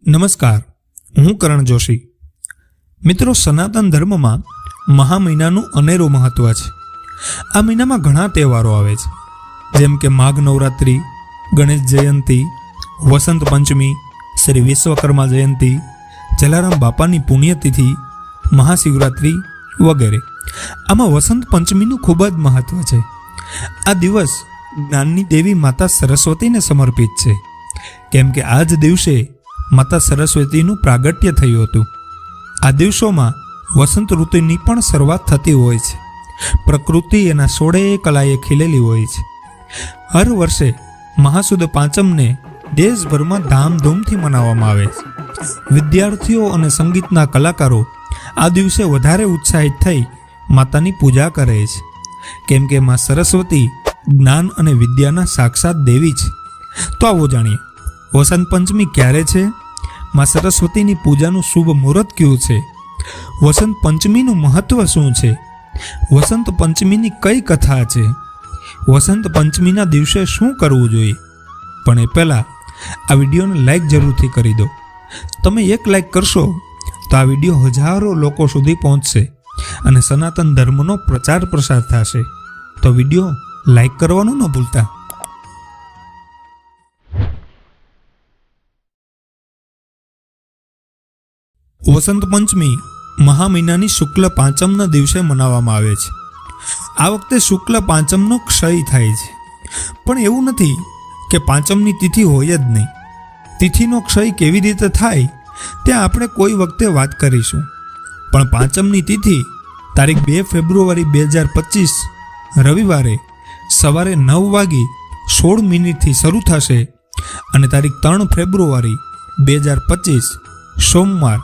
નમસ્કાર, હું કરણ જોશી। મિત્રો, સનાતન ધર્મમાં મહા મહિનાનું અનેરું મહત્વ છે। આ મહિનામાં ઘણા તહેવારો આવે છે, જેમ કે માઘ નવરાત્રિ, ગણેશ જયંતી, વસંત પંચમી, શ્રી વિશ્વકર્મા જયંતી, જલારામ બાપાની પુણ્યતિથિ, મહાશિવરાત્રિ વગેરે। આમાં વસંત પંચમીનું ખૂબ જ મહત્વ છે। આ દિવસ જ્ઞાનની દેવી માતા સરસ્વતીને સમર્પિત છે, કેમ કે આ જ દિવસે માતા સરસ્વતીનું પ્રાગટ્ય થયું હતું। આ દિવસોમાં વસંત ઋતુની પણ શરૂઆત થતી હોય છે। પ્રકૃતિ એના 16 કલાએ ખીલેલી હોય છે। હર વર્ષે મહાસુદ પાંચમને દેશભરમાં ધામધૂમથી મનાવવામાં આવે છે। વિદ્યાર્થીઓ અને સંગીતના કલાકારો આ દિવસે વધારે ઉત્સાહિત થઈ માતાની પૂજા કરે છે, કેમ કે મા સરસ્વતી જ્ઞાન અને વિદ્યાના સાક્ષાત દેવી છે। તો આવો જાણીએ, વસંત પંચમી ક્યારે છે, મા સરસ્વતીની પૂજાનું શુભ મુહૂર્ત કયું છે, વસંત પંચમીનું મહત્વ શું છે, વસંત પંચમીની કઈ કથા છે, વસંત પંચમીના દિવસે શું કરવું જોઈએ। પણ એ પહેલાં આ વિડીયોને લાઈક જરૂરથી કરી દો। તમે એક લાઈક કરશો તો આ વિડીયો હજારો લોકો સુધી પહોંચશે અને સનાતન ધર્મનો પ્રચાર પ્રસાર થશે। તો વિડીયો લાઈક કરવાનું ન ભૂલતા। વસંત પંચમી મહા મહિનાની શુક્લ પાંચમના દિવસે મનાવવામાં આવે છે। આ વખતે શુક્લ પાંચમનો ક્ષય થાય છે, પણ એવું નથી કે પાંચમની તિથિ હોય જ નહીં। તિથિનો ક્ષય કેવી રીતે થાય ત્યાં આપણે કોઈ વખતે વાત કરીશું, પણ પાંચમની તિથિ તારીખ 2 ફેબ્રુઆરી 2025 રવિવારે સવારે 9:16 શરૂ થશે અને તારીખ 3 ફેબ્રુઆરી 2025 સોમવાર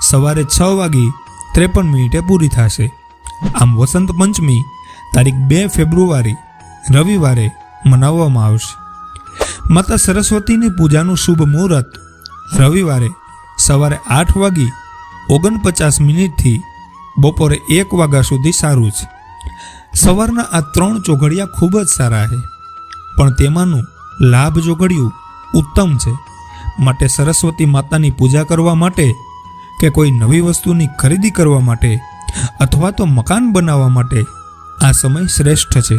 સવારે 6:53 પૂરી થશે। આમ વસંત પંચમી તારીખ 2 ફેબ્રુઆરી રવિવારે મનાવવામાં આવશે। માતા સરસ્વતીની પૂજાનું શુભ મુહૂર્ત રવિવારે સવારે 8:49 બપોરે 1 વાગ્યા સુધી સારું છે। સવારના આ 3 ચોઘડિયા ખૂબ જ સારા છે, પણ તેમાંનું લાભ ચોઘડિયું ઉત્તમ છે। માટે સરસ્વતી માતાની પૂજા કરવા માટે કે કોઈ નવી વસ્તુની ખરીદી કરવા માટે અથવા તો મકાન બનાવવા માટે આ સમય શ્રેષ્ઠ છે।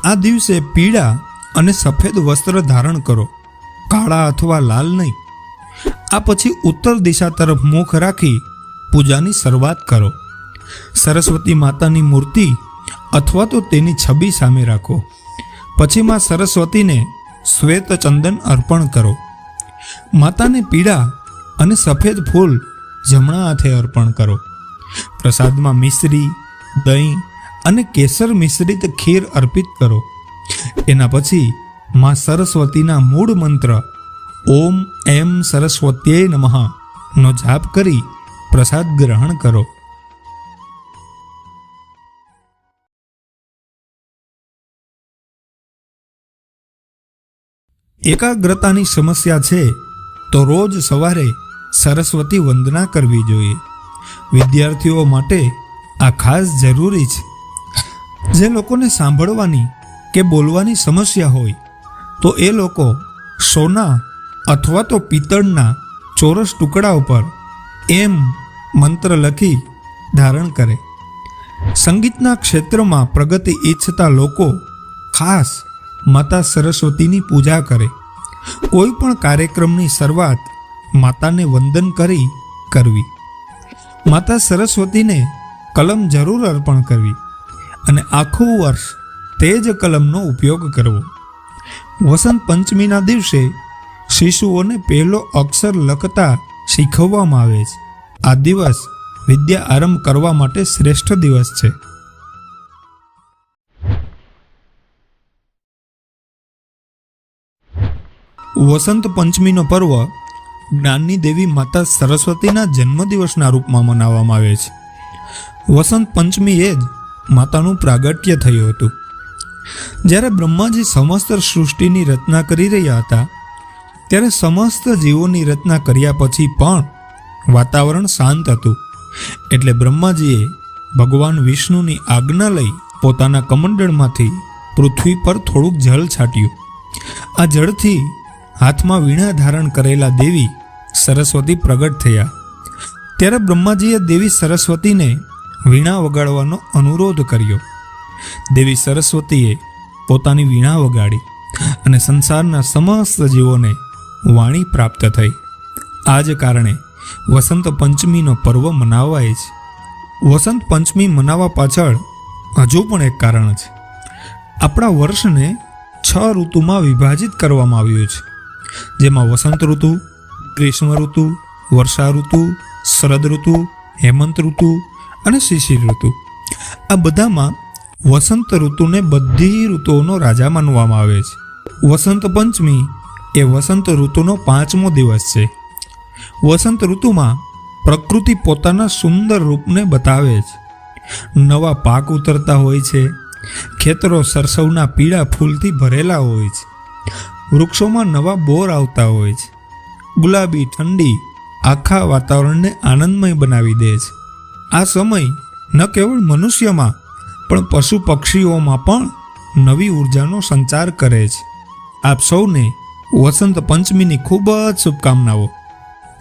આ દિવસે પીળા અને સફેદ વસ્ત્ર ધારણ કરો, કાળા અથવા લાલ નહીં। આ પછી ઉત્તર દિશા તરફ મુખ રાખી પૂજાની શરૂઆત કરો। સરસ્વતી માતાની મૂર્તિ અથવા તો તેની છબી સામે રાખો। પછી માં સરસ્વતીને શ્વેત ચંદન અર્પણ કરો। માતાને પીળા અને સફેદ ફૂલ જમણા હાથે અર્પણ કરો। પ્રસાદમાં મિશ્રી, દહીં અને કેસર મિશ્રિત ખીર અર્પિત કરો। એના પછી માં સરસ્વતીના મૂળ મંત્ર ઓમ એમ સરસ્વત્યે નમઃ નો જાપ કરી પ્રસાદ ગ્રહણ કરો। એકાગ્રતાની સમસ્યા છે તો રોજ સવારે સરસ્વતી વંદના કરવી જોઈએ। વિદ્યાર્થીઓ માટે આ ખાસ જરૂરી છે। જે લોકોને સાંભળવાની કે બોલવાની સમસ્યા હોય તો એ લોકો સોના અથવા તો પિત્તળના ચોરસ ટુકડા ઉપર એમ મંત્ર લખી ધારણ કરે। સંગીતના ક્ષેત્રમાં પ્રગતિ ઈચ્છતા લોકો ખાસ માતા સરસ્વતીની પૂજા કરે। કોઈ પણ કાર્યક્રમની શરૂઆત માતાને વંદન કરી કરવી। માતા સરસ્વતીને કલમ જરૂર અર્પણ કરવી અને આખું વર્ષ તે જ કલમનો ઉપયોગ કરવો। વસંત પંચમીના દિવસે શિશુઓને પહેલો અક્ષર લખતા શીખવવામાં આવે છે। આ દિવસ વિદ્યા આરંભ કરવા માટે શ્રેષ્ઠ દિવસ છે। વસંત પંચમીનો પર્વ જ્ઞાનની દેવી માતા સરસ્વતીના જન્મદિવસના રૂપમાં મનાવવામાં આવે છે। વસંત પંચમી એ જ માતાનું પ્રાગટ્ય થયું હતું। જ્યારે બ્રહ્માજી સમસ્ત સૃષ્ટિની રચના કરી રહ્યા હતા ત્યારે સમસ્ત જીવોની રચના કર્યા પછી પણ વાતાવરણ શાંત હતું, એટલે બ્રહ્માજીએ ભગવાન વિષ્ણુની આજ્ઞા લઈ પોતાના કમંડળમાંથી પૃથ્વી પર થોડુંક જળ છાંટ્યું. આ જળથી હાથમાં વીણા ધારણ કરેલા દેવી સરસ્વતી પ્રગટ થયા. ત્યારે બ્રહ્માજીએ દેવી સરસ્વતીને વીણા વગાડવાનો અનુરોધ કર્યો. દેવી સરસ્વતીએ પોતાની વીણા વગાડી અને સંસારના સમસ્ત જીવોને વાણી પ્રાપ્ત થઈ. આ જ કારણે વસંત પંચમીનો પર્વ મનાવાય છે. વસંત પંચમી મનાવવા પાછળ હજુ પણ એક કારણ છે. આપણા વર્ષને 6 ઋતુમાં વિભાજિત કરવામાં આવ્યું છે, જેમાં વસંત ઋતુ, ગ્રીષ્મ ઋતુ, વર્ષા ઋતુ, શરદ ઋતુ, હેમંત ઋતુ અને શિશિર ઋતુ. આ બધામાં વસંત ઋતુને બધી ઋતુઓનો રાજા માનવામાં આવે છે. વસંત પંચમી એ વસંત ઋતુનો 5મો દિવસ છે. વસંત ઋતુમાં પ્રકૃતિ પોતાના સુંદર રૂપને બતાવે છે. નવા પાક ઉતરતા હોય છે. ખેતરો સરસવના પીળા ફૂલથી ભરેલા હોય છે. વૃક્ષોમાં નવા બોર આવતા હોય છે. ગુલાબી ઠંડી આખા વાતાવરણને આનંદમય બનાવી દે છે. આ સમય ન કેવળ મનુષ્યમાં પણ પશુ પક્ષીઓમાં પણ નવી ઉર્જાનો સંચાર કરે છે. આપ સૌને વસંત પંચમીની ખૂબ જ શુભકામનાઓ.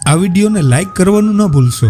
આ વિડીયોને લાઈક કરવાનું ન ભૂલશો.